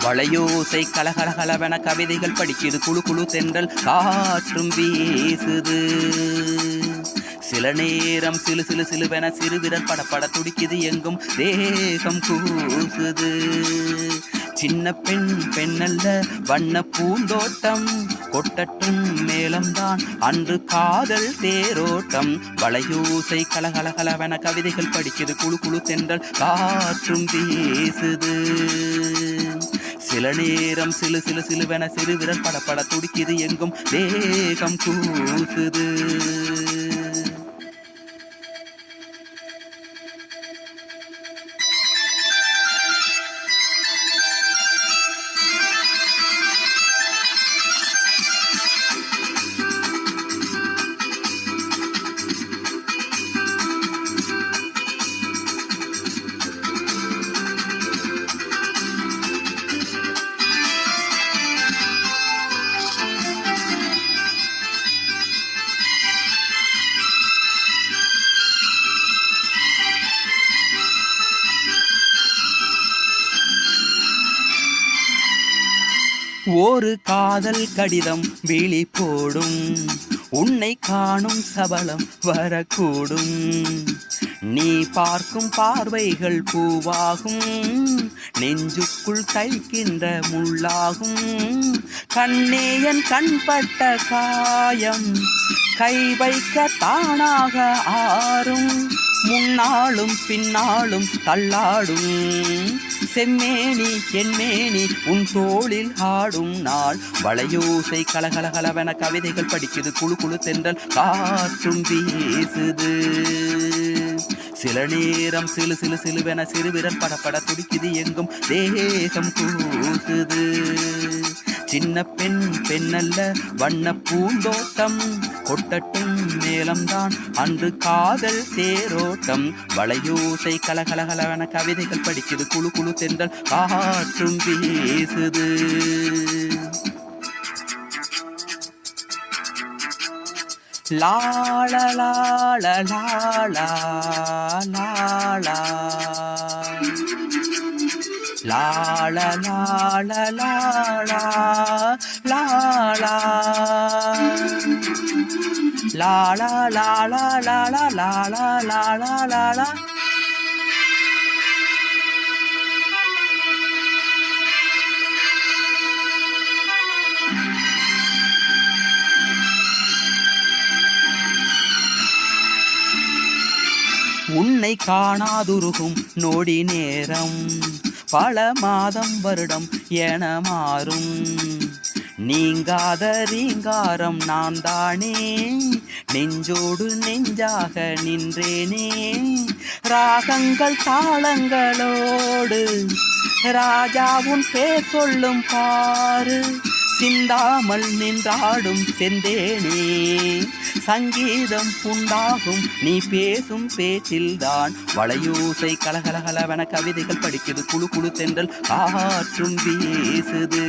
வளையோசை கலகலகலவென கவிதைகள் படிக்குது குழு குழு தென்றல் காற்றும் வீசுது. சில நேரம் சிலு சிலு சிலுவென சிறுவிரல் படப்பட துடிக்குது எங்கும் தேகம் கூசுது. சின்ன பெண் பெண்ணல்ல வண்ண பூந்தோட்டம் கொட்டட்டும் மேலம்தான் அன்று காதல் தேரோட்டம். வளையோசை கலகலகலவென கவிதைகள் படிக்குது குழு குழு தென்றல் காற்றும் வீசுது. சில நேரம் சிலு சிலு சிலுவென சிறுவிரல் படப்பட துடிக்குது எங்கும் தேகம் கூசுது. ஒரு காதல் கடிதம் விழி போடும் உன்னை காணும் சபலம் வரக்கூடும். நீ பார்க்கும் பார்வைகள் பூவாகும் நெஞ்சுக்குள் தைக்கின்ற முள்ளாகும். கண்ணேயன் கண்பட்ட காயம் கை வைக்க தானாக ஆறும். முன்னாலும் பின்னாலும் தள்ளாடும் செம்மேனி என்மேனி உன் தோளில் ஆடும் நாள். வளையோசை கலகலகலவென கவிதைகள் படிக்குது குழு குழு தென்றல் காற்றும் வீசுது. சில நேரம் சிலு சிலு சிலுவென சிறுவிரல் படப்பட துடிக்குது எங்கும் தேகம் கூசுது. சின்ன பெண் பெண்ணல்ல வண்ண பூந்தோட்டம் கொட்டட்டும் மேலம்தான் அன்று காதல் தேரோட்டம். வளையோசை கலகலகலவென கவிதைகள் படிக்குது குழு குழு தென்றல் காற்றும் வீசுது. லால லால லால லால லால லால லால லால லால லால லால லால லால. உன்னை காணாதுருகும் நொடி நேரம் பல மாதம் வருடம் என மாறும். நீங்காத ரீங்காரம் நான் தானே நெஞ்சோடு நெஞ்சாக நின்றேனே. ராகங்கள் தாளங்களோடு ராஜாவும் பேர் சொல்லும் பாரு. சிந்தாமல் நின்றாடும் செந்தேனே சங்கீதம் உண்டாகும் நீ பேசும் பேச்சில்தான். வளையோசை கலகலகலவென கவிதைகள் படிக்குது குழு குழு தென்றல் காற்றும் வீசுது.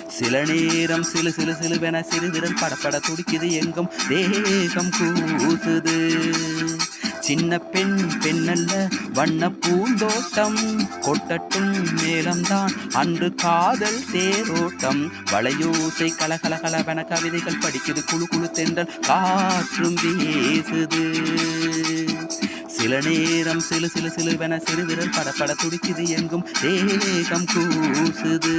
சில நேரம் சிலு சிலு சிலுவென சிறுவிரல் படப்பட துடிக்குது எங்கும் தேகம் கூசுது. சின்ன பெண் பெண்ணல்ல வண்ண பூந்தோட்டம் கொட்டட்டும் மேலம்தான் அன்று காதல் தேரோட்டம். வளையோசை கலகலகலவென கவிதைகள் படிக்குது குழு குழு தென்றல் காற்றும் வீசுது. சில நேரம் சிலு சிலு சிலுவென சிறுவிரல் படப்பட துடிக்குது எங்கும் தேகம் கூசுது.